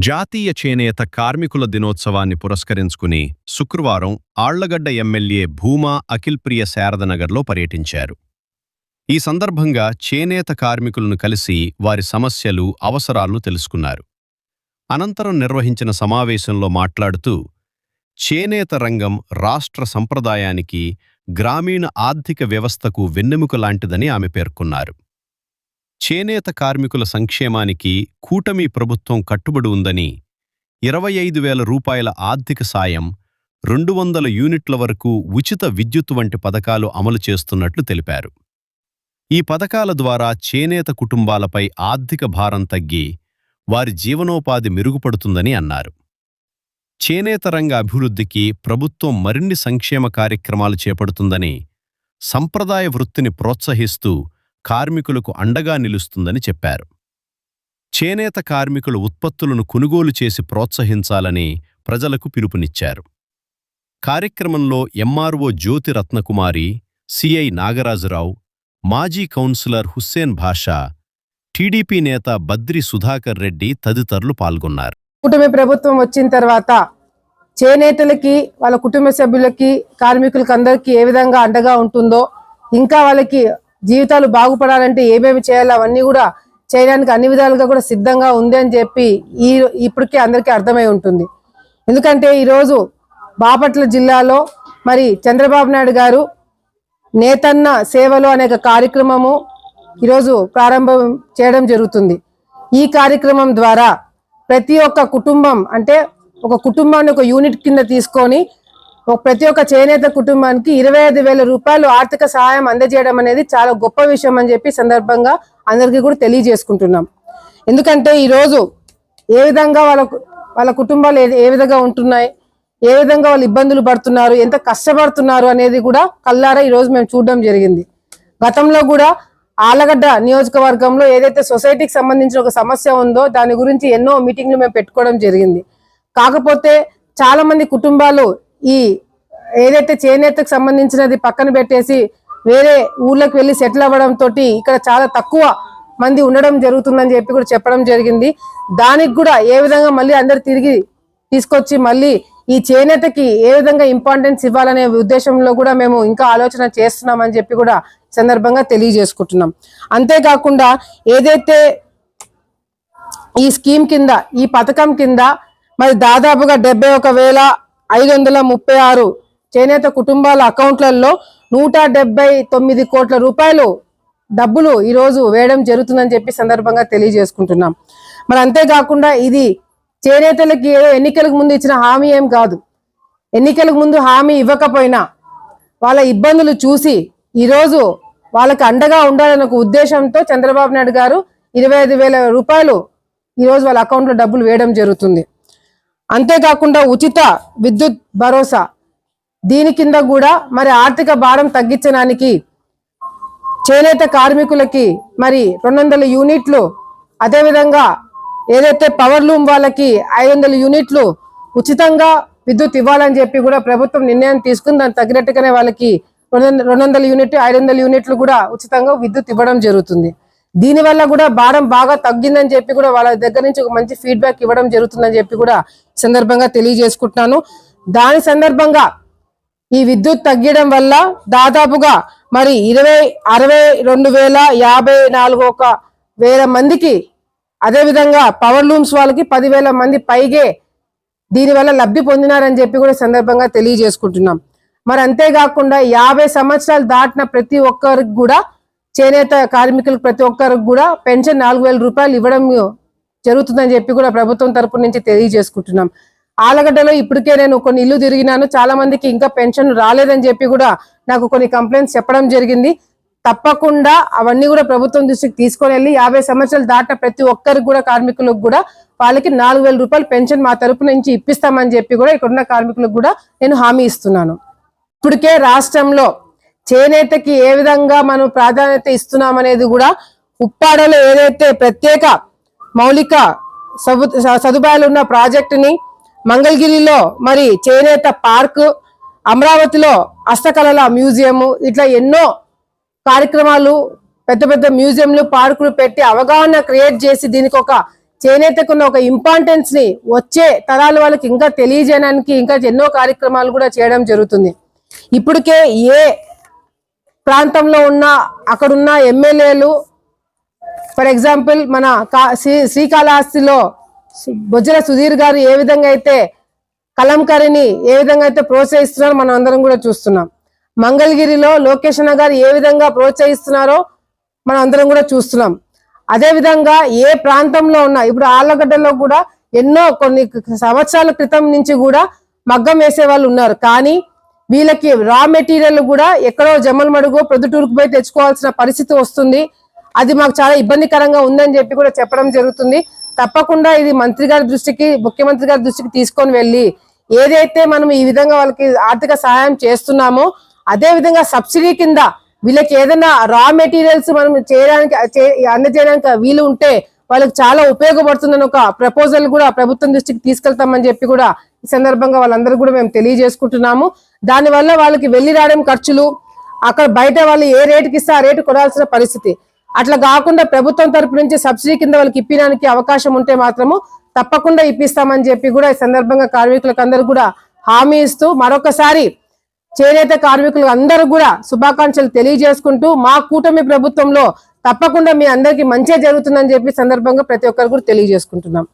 జాతీయ చేనేత కార్మికుల దినోత్సవాన్ని పురస్కరించుకుని శుక్రవారం ఆళ్లగడ్డ ఎమ్మెల్యే భూమా అఖిల్ప్రియ శారదనగర్లో పర్యటించారు. ఈ సందర్భంగా చేనేత కార్మికులను కలిసి వారి సమస్యలు, అవసరాలను తెలుసుకున్నారు. అనంతరం నిర్వహించిన సమావేశంలో మాట్లాడుతూ, చేనేత రంగం రాష్ట్ర సంప్రదాయానికి, గ్రామీణ ఆర్థిక వ్యవస్థకు వెన్నెముక లాంటిదని ఆమె పేర్కొన్నారు. చేనేత కార్మికుల సంక్షేమానికి కూటమి ప్రభుత్వం కట్టుబడి ఉందని, 25,000 రూపాయల ఆర్థిక సాయం, 200 యూనిట్ల వరకు ఉచిత విద్యుత్ వంటి పథకాలు అమలు చేస్తున్నట్లు తెలిపారు. ఈ పథకాల ద్వారా చేనేత కుటుంబాలపై ఆర్థిక భారం తగ్గి వారి జీవనోపాధి మెరుగుపడుతుందని అన్నారు. చేనేత రంగ అభివృద్ధికి ప్రభుత్వం మరిన్ని సంక్షేమ కార్యక్రమాలు చేపడుతుందని, సంప్రదాయ వృత్తిని ప్రోత్సహిస్తూ కార్మికులకు అండగా నిలుస్తుందని చెప్పారు. చేనేత కార్మికుల ఉత్పత్తులను కొనుగోలు చేసి ప్రోత్సహించాలని ప్రజలకు పిలుపునిచ్చారు. కార్యక్రమంలో ఎంఆర్ఓ జ్యోతి రత్నకుమారి, సిఐ నాగరాజురావు, మాజీ కౌన్సిలర్ హుస్సేన్ భాషా, టీడీపీ నేత బద్రి సుధాకర్ రెడ్డి తదితరులు పాల్గొన్నారు. కూటమి ప్రభుత్వం వచ్చిన తర్వాత చేనేతలకి, వాళ్ళ కుటుంబ సభ్యులకి, కార్మికులకి అందరికీ ఏ విధంగా అండగా ఉంటుందో, ఇంకా వాళ్ళకి జీవితాలు బాగుపడాలంటే ఏమేమి చేయాలో అవన్నీ కూడా చేయడానికి అన్ని విధాలుగా కూడా సిద్ధంగా ఉంది అని చెప్పి ఇప్పటికే అందరికీ అర్థమై ఉంటుంది. ఎందుకంటే ఈరోజు బాపట్ల జిల్లాలో మరి చంద్రబాబు నాయుడు గారు నేతన్న సేవలు అనే కార్యక్రమము ఈరోజు ప్రారంభం చేయడం జరుగుతుంది. ఈ కార్యక్రమం ద్వారా ప్రతి ఒక్క కుటుంబం, అంటే ఒక కుటుంబాన్ని ఒక యూనిట్ కింద తీసుకొని ప్రతి ఒక్క చేనేత కుటుంబానికి 25,000 రూపాయలు ఆర్థిక సహాయం అందజేయడం అనేది చాలా గొప్ప విషయం అని చెప్పి సందర్భంగా అందరికీ కూడా తెలియజేసుకుంటున్నాం. ఎందుకంటే ఈరోజు ఏ విధంగా వాళ్ళ కుటుంబాలు ఏ విధంగా ఉంటున్నాయి, ఏ విధంగా వాళ్ళు ఇబ్బందులు పడుతున్నారు, ఎంత కష్టపడుతున్నారు అనేది కూడా కల్లారా ఈరోజు మేము చూడడం జరిగింది. గతంలో కూడా ఆళ్లగడ్డ నియోజకవర్గంలో ఏదైతే సొసైటీకి సంబంధించిన ఒక సమస్య ఉందో దాని గురించి ఎన్నో మీటింగ్లు మేము పెట్టుకోవడం జరిగింది. కాకపోతే చాలా మంది కుటుంబాలు ఈ ఏదైతే చేనేతకు సంబంధించినది పక్కన పెట్టేసి వేరే ఊర్లకు వెళ్ళి సెటిల్ అవ్వడం తోటి ఇక్కడ చాలా తక్కువ మంది ఉండడం జరుగుతుందని చెప్పి కూడా చెప్పడం జరిగింది. దానికి కూడా ఏ విధంగా మళ్ళీ అందరు తిరిగి తీసుకొచ్చి మళ్ళీ ఈ చేనేతకి ఏ విధంగా ఇంపార్టెన్స్ ఇవ్వాలనే ఉద్దేశంలో కూడా మేము ఇంకా ఆలోచన చేస్తున్నామని చెప్పి కూడా సందర్భంగా తెలియజేసుకుంటున్నాం. అంతేకాకుండా ఏదైతే ఈ స్కీమ్ కింద, ఈ పథకం కింద మరి దాదాపుగా 71,536 చేనేత కుటుంబాల అకౌంట్లలో 179 కోట్ల రూపాయలు డబ్బులు ఈరోజు వేయడం జరుగుతుందని చెప్పి సందర్భంగా తెలియజేసుకుంటున్నాం. మరి అంతేకాకుండా ఇది చేనేతలకి ఏదో ఎన్నికలకు ముందు ఇచ్చిన హామీ ఏం కాదు. ఎన్నికలకు ముందు హామీ ఇవ్వకపోయినా వాళ్ళ ఇబ్బందులు చూసి ఈరోజు వాళ్ళకి అండగా ఉండాలనే ఒక ఉద్దేశంతో చంద్రబాబు నాయుడు గారు 25,000 రూపాయలు ఈరోజు వాళ్ళ అకౌంట్లో డబ్బులు వేయడం జరుగుతుంది. అంతేకాకుండా ఉచిత విద్యుత్ భరోసా, దీని కింద కూడా మరి ఆర్థిక భారం తగ్గించడానికి చేనేత కార్మికులకి మరి 200 యూనిట్లు, అదేవిధంగా ఏదైతే పవర్ లూమ్ వాళ్ళకి 500 యూనిట్లు ఉచితంగా విద్యుత్ ఇవ్వాలని చెప్పి కూడా ప్రభుత్వం నిర్ణయం తీసుకుని దానికి తగినట్టుగానే వాళ్ళకి 200 యూనిట్ 500 యూనిట్లు కూడా ఉచితంగా విద్యుత్ ఇవ్వడం జరుగుతుంది. దీనివల్ల కూడా భారం బాగా తగ్గిందని చెప్పి కూడా వాళ్ళ దగ్గర నుంచి ఒక మంచి ఫీడ్బ్యాక్ ఇవ్వడం జరుగుతుందని చెప్పి కూడా సందర్భంగా తెలియజేసుకుంటున్నాను. దాని సందర్భంగా ఈ విద్యుత్ తగ్గడం వల్ల దాదాపుగా మరి 62,054 మందికి, అదేవిధంగా పవర్ లూమ్స్ వాళ్ళకి 10,000 మంది పైగే దీనివల్ల లబ్ధి పొందినారని చెప్పి కూడా సందర్భంగా తెలియజేసుకుంటున్నాం. మరి అంతేకాకుండా 50 సంవత్సరాలు దాటిన ప్రతి ఒక్కరికి కూడా, చేనేత కార్మికులకు ప్రతి ఒక్కరికి కూడా పెన్షన్ 4,000 రూపాయలు ఇవ్వడం జరుగుతుందని చెప్పి కూడా ప్రభుత్వం తరపు నుంచి తెలియజేసుకుంటున్నాం. ఆళ్లగడ్డలో ఇప్పటికే నేను కొన్ని ఇల్లు తిరిగినాను, చాలా మందికి ఇంకా పెన్షన్ రాలేదని చెప్పి కూడా నాకు కొన్ని కంప్లైంట్స్ చెప్పడం జరిగింది. తప్పకుండా అవన్నీ కూడా ప్రభుత్వం దృష్టికి తీసుకొని వెళ్ళి 50 సంవత్సరాలు దాటిన ప్రతి ఒక్కరికి కూడా, కార్మికులకు కూడా వాళ్ళకి 4,000 రూపాయలు పెన్షన్ మా తరపు నుంచి ఇప్పిస్తామని చెప్పి కూడా ఇక్కడున్న కార్మికులకు కూడా నేను హామీ ఇస్తున్నాను. ఇప్పటికే రాష్ట్రంలో చేనేతకి ఏ విధంగా మనం ప్రాధాన్యత ఇస్తున్నామనేది కూడా ఉప్పాడలో ఏదైతే ప్రత్యేక మౌలిక సదుపాయాలు ఉన్న ప్రాజెక్టుని, మంగళగిరిలో మరి చేనేత పార్క్, అమరావతిలో హస్తకళల మ్యూజియం, ఇట్లా ఎన్నో కార్యక్రమాలు, పెద్ద పెద్ద మ్యూజియంలు, పార్కులు పెట్టి అవగాహన క్రియేట్ చేసి దీనికి ఒక చేనేతకు ఉన్న ఒక ఇంపార్టెన్స్ ని వచ్చే తరాల వాళ్ళకి ఇంకా తెలియజేయడానికి ఇంకా ఎన్నో కార్యక్రమాలు కూడా చేయడం జరుగుతుంది. ఇప్పటికే ఏ ప్రాంతంలో ఉన్న అక్కడున్న ఎమ్మెల్యేలు, ఫర్ ఎగ్జాంపుల్ మన శ్రీకాళహస్తిలో బొజ్జల సుధీర్ గారు ఏ విధంగా అయితే కలంకారీని ఏ విధంగా అయితే ప్రోత్సహిస్తున్నారో మనం అందరం కూడా చూస్తున్నాం. మంగళగిరిలో లోకేష్ అన్న గారు ఏ విధంగా ప్రోత్సహిస్తున్నారో మనం అందరం కూడా చూస్తున్నాం. అదే విధంగా ఏ ప్రాంతంలో ఉన్నా ఇప్పుడు ఆళ్లగడ్డలో కూడా ఎన్నో కొన్ని సంవత్సరాల క్రితం నుంచి కూడా మగ్గం వేసే వాళ్ళు ఉన్నారు. కానీ వీళ్ళకి రా మెటీరియల్ కూడా ఎక్కడో జమ్మలమడుగు ప్రొద్దుటూరుకు పోయి తెచ్చుకోవాల్సిన పరిస్థితి వస్తుంది. అది మాకు చాలా ఇబ్బందికరంగా ఉందని చెప్పి కూడా చెప్పడం జరుగుతుంది. తప్పకుండా ఇది మంత్రి గారి దృష్టికి, ముఖ్యమంత్రి గారి దృష్టికి తీసుకొని వెళ్ళి ఏదైతే మనం ఈ విధంగా వాళ్ళకి ఆర్థిక సహాయం చేస్తున్నామో అదే విధంగా సబ్సిడీ కింద వీళ్ళకి ఏదైనా రా మెటీరియల్స్ మనం అందజేయడానికి వీలు ఉంటే వాళ్ళకి చాలా ఉపయోగపడుతుందని ఒక ప్రపోజల్ కూడా ప్రభుత్వం దృష్టికి తీసుకెళ్తామని చెప్పి కూడా ఈ సందర్భంగా వాళ్ళందరూ కూడా మేము తెలియజేసుకుంటున్నాము. దానివల్ల వాళ్ళకి వెళ్ళి రావడం ఖర్చులు, అక్కడ బయట వాళ్ళు ఏ రేటుకి ఇస్తే ఆ రేటు కొనాల్సిన పరిస్థితి, అట్లా కాకుండా ప్రభుత్వం తరపు నుంచి సబ్సిడీ కింద వాళ్ళకి ఇప్పడానికి అవకాశం ఉంటే మాత్రము తప్పకుండా ఇప్పిస్తామని చెప్పి కూడా ఈ సందర్భంగా కార్మికులకు అందరూ కూడా హామీ ఇస్తూ మరొకసారి చేనేత కార్మికులు అందరూ కూడా శుభాకాంక్షలు తెలియజేసుకుంటూ మా కూటమి ప్రభుత్వంలో తప్పకుండా మీ అందరికీ మంచి జరుగుతుందని చెప్పి సందర్భంగా ప్రతి ఒక్కరు కూడా తెలియజేసుకుంటున్నాం.